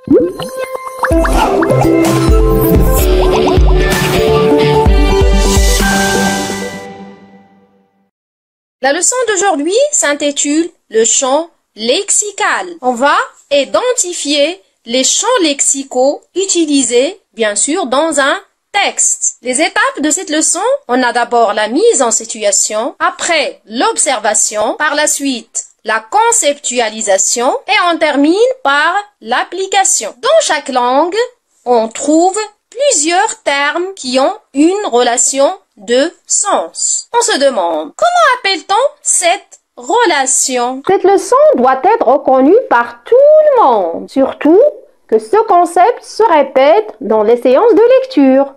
La leçon d'aujourd'hui s'intitule le champ lexical. On va identifier les champs lexicaux utilisés, bien sûr, dans un texte. Les étapes de cette leçon, on a d'abord la mise en situation, après l'observation, par la suite la conceptualisation et on termine par l'application. Dans chaque langue, on trouve plusieurs termes qui ont une relation de sens. On se demande, comment appelle-t-on cette relation? Cette leçon doit être reconnue par tout le monde, surtout que ce concept se répète dans les séances de lecture.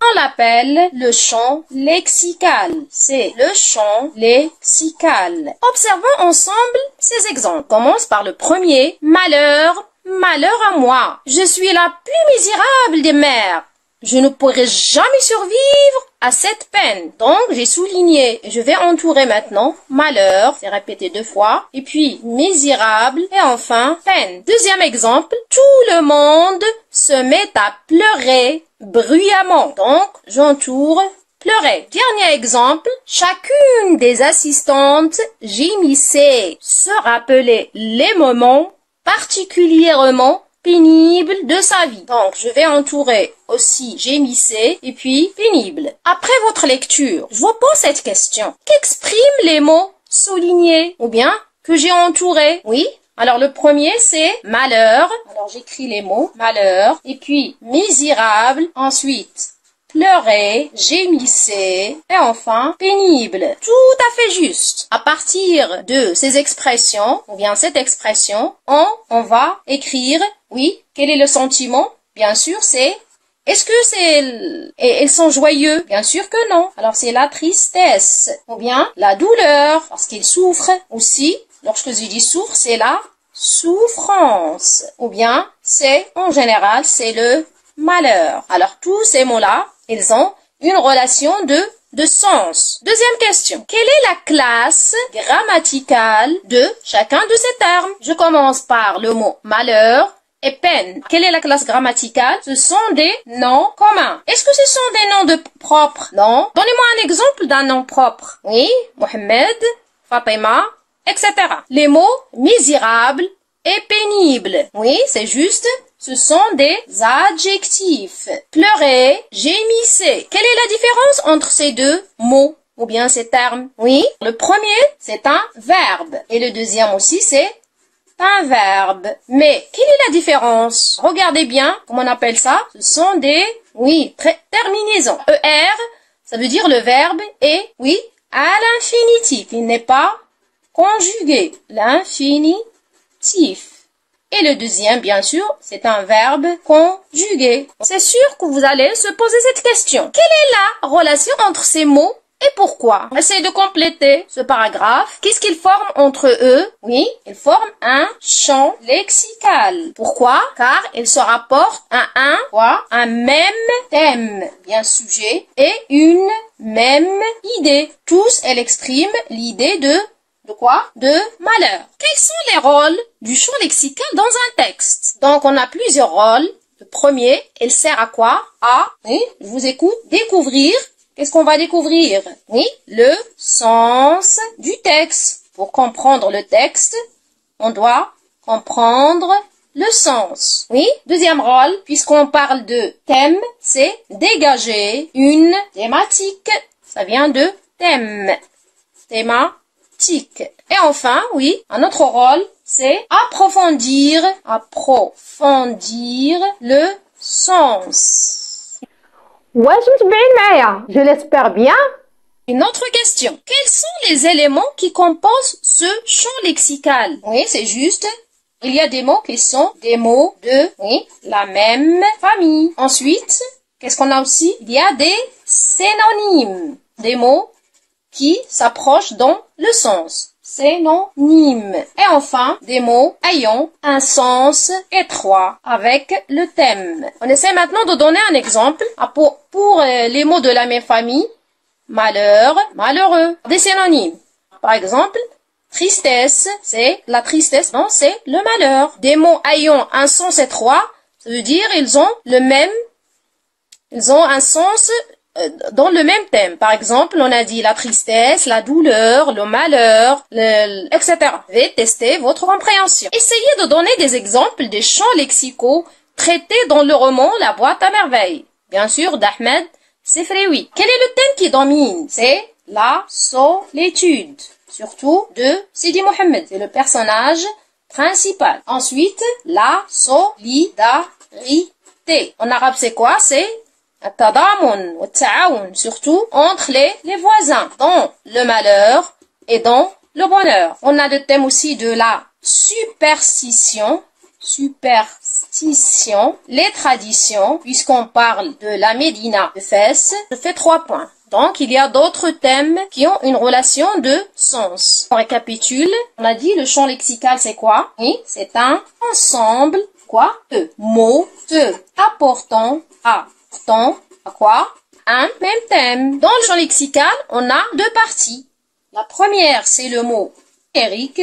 On l'appelle le champ lexical. C'est le champ lexical. Observons ensemble ces exemples. On commence par le premier. Malheur, malheur à moi. Je suis la plus misérable des mères. Je ne pourrai jamais survivre à cette peine. Donc, j'ai souligné. Je vais entourer maintenant malheur, c'est répété 2 fois, et puis misérable, et enfin peine. Deuxième exemple, tout le monde se met à pleurer bruyamment. Donc, j'entoure pleurer. Dernier exemple, chacune des assistantes gémissait, se rappelait les moments particulièrement pénible de sa vie. Donc, je vais entourer aussi gémissez et puis pénible. Après votre lecture, je vous pose cette question. Qu'expriment les mots soulignés ou bien que j'ai entourés? Oui. Alors, le premier, c'est malheur. Alors, j'écris les mots malheur et puis misérable. Ensuite, pleurer, gémissez et enfin pénible. Tout à fait juste. À partir de ces expressions ou bien cette expression, on va écrire, oui, quel est le sentiment? Bien sûr, c'est est-ce que c'est elles sont joyeux? Bien sûr que non. Alors c'est la tristesse ou bien la douleur parce qu'ils souffrent aussi. Lorsque je dis souffre, c'est la souffrance ou bien c'est en général c'est le malheur. Alors tous ces mots-là, ils ont une relation de sens. Deuxième question. Quelle est la classe grammaticale de chacun de ces termes? Je commence par le mot malheur et peine. Quelle est la classe grammaticale? Ce sont des noms communs. Est-ce que ce sont des noms de propres? Non. Donnez-moi un exemple d'un nom propre. Oui, Mohamed, Fatima, etc. Les mots misérable et pénible. Oui, c'est juste. Ce sont des adjectifs. Pleurer, gémissez. Quelle est la différence entre ces deux mots ou bien ces termes? Oui, le premier, c'est un verbe. Et le deuxième aussi, c'est un verbe. Mais quelle est la différence? Regardez bien, comment on appelle ça? Ce sont des, oui, terminaisons. ER, ça veut dire le verbe et, oui, à l'infinitif. Il n'est pas conjugué. L'infinitif. Et le deuxième, bien sûr, c'est un verbe conjugué. C'est sûr que vous allez se poser cette question. Quelle est la relation entre ces mots et pourquoi? Essayez de compléter ce paragraphe. Qu'est-ce qu'ils forment entre eux? Oui, ils forment un champ lexical. Pourquoi? Car ils se rapportent à un même thème, bien sujet, et une même idée. Tous, elles expriment l'idée de quoi? De malheur. Quels sont les rôles du champ lexical dans un texte? Donc, on a plusieurs rôles. Le premier, il sert à quoi? Oui, je vous écoute, découvrir. Qu'est-ce qu'on va découvrir? Oui, le sens du texte. Pour comprendre le texte, on doit comprendre le sens. Oui, deuxième rôle, puisqu'on parle de thème, c'est dégager une thématique. Ça vient de thème. Thématique. Et enfin, oui, un autre rôle, c'est approfondir le sens. Je l'espère bien. Une autre question. Quels sont les éléments qui composent ce champ lexical? Oui, c'est juste. Il y a des mots qui sont des mots de, oui, la même famille. Ensuite, qu'est-ce qu'on a aussi? Il y a des synonymes. Des mots qui s'approchent dans le sens. Synonyme. Et enfin, des mots ayant un sens étroit avec le thème. On essaie maintenant de donner un exemple pour les mots de la même famille. Malheur, malheureux. Des synonymes. Par exemple, Tristesse, c'est la tristesse, non, c'est le malheur. Des mots ayant un sens étroit, ça veut dire ils ont un sens dans le même thème. Par exemple, on a dit la tristesse, la douleur, le malheur, etc. Vous devez tester votre compréhension. Essayez de donner des exemples des champs lexicaux traités dans le roman La boîte à merveilles. Bien sûr, d'Ahmed Sefrewi. Quel est le thème qui domine? C'est la solitude. Surtout de Sidi Mohamed. C'est le personnage principal. Ensuite, la solidarité. En arabe, c'est quoi? C'est التضامن والتعاون, surtout entre les voisins, dans le malheur et dans le bonheur. On a le thème aussi de la superstition, les traditions, puisqu'on parle de la Médina de Fès, je fais 3 points. Donc, il y a d'autres thèmes qui ont une relation de sens. On récapitule. On a dit le champ lexical, c'est quoi? Oui, c'est un ensemble, quoi? De mots, apportant à quoi? Un même thème. Dans le champ lexical, on a 2 parties. La première, c'est le mot générique.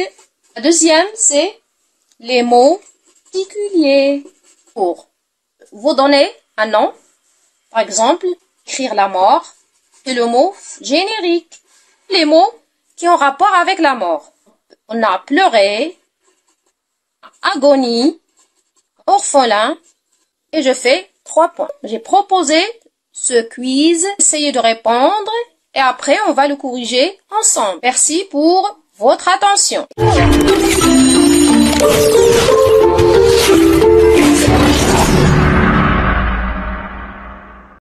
La deuxième, c'est les mots particuliers. Pour vous donner un nom, par exemple, écrire la mort, c'est le mot générique. Les mots qui ont rapport avec la mort. On a pleuré, agonie, orphelin, et je fais 3 points. J'ai proposé ce quiz, essayez de répondre, et après on va le corriger ensemble. Merci pour votre attention.